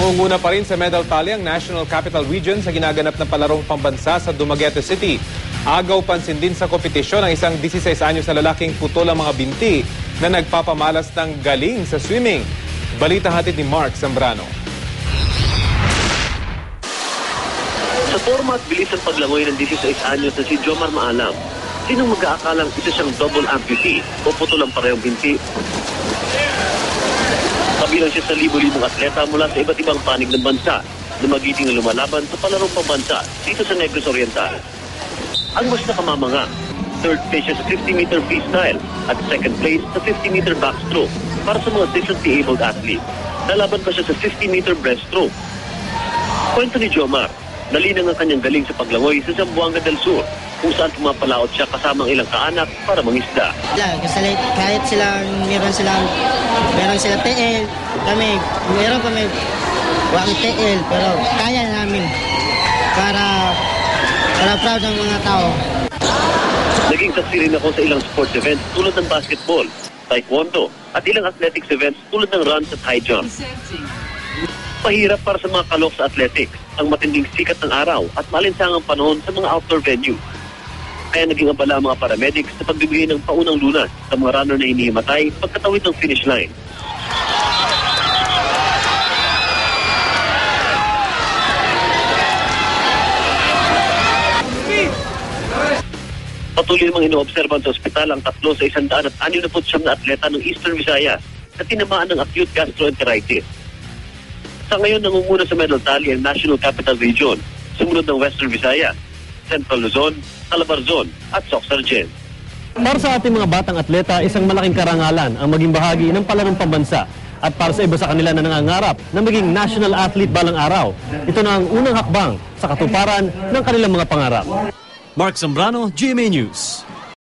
Nangunguna pa rin sa medal tally ang National Capital Region sa ginaganap na palarong pambansa sa Dumaguete City. Agaw pansin din sa kompetisyon ang isang 16 anyos na lalaking putol ang mga binti na nagpapamalas ng galing sa swimming. Balita hatid ni Mark Zambrano. Sa forma at bilis ng paglangoy ng 16 anyos na si Jomar Maalam, sinong mag-aakalang isa siyang double amputee o putol ang parehong binti? Kabilang siya sa libo-libong atleta mula sa iba't ibang panig ng bansa na magiting na lumalaban sa palarong pambansa dito sa Negros Oriental. Ang mas nakamamanga, third place siya sa 50-meter freestyle at second place sa 50-meter backstroke para sa mga differently abled athletes. Nalaban pa siya sa 50-meter breaststroke. Kwento ni Jomar, nalinang ang kanyang galing sa paglangoy sa Zamboanga del Sur kung saan pumapalaot siya kasama ang ilang kaanak para mangisda. Kasi kahit meron silang TL, meron pa may wang TL, pero kaya namin para proud ng mga tao. Naging saksi rin ako sa ilang sports events tulad ng basketball, taekwondo, at ilang athletics events tulad ng runs at high jump. Pahirap para sa mga kalok sa athletics ang matinding sikat ng araw at malinsangang panahon sa mga outdoor venue. Kaya naging abala ang mga paramedics sa pagbibigay ng paunang lunas sa mga runner na hinihimatay pagkatawid ng finish line. Patuloy namang inoobserban sa ospital ang 3 sa 169 na atleta ng Eastern Visayas na tinamaan ng acute gastroenteritis. Sa ngayon, nangunguna sa medal tally ang National Capital Region, sumunod ng Western Visayas, Central Luzon, Calabarzon at Soc-Sargent. Para sa ating mga batang atleta, isang malaking karangalan ang maging bahagi ng palarong pambansa. At para sa iba sa kanila na nangangarap na maging national athlete balang araw, ito na ang unang hakbang sa katuparan ng kanilang mga pangarap. Mark Zambrano, GMA News.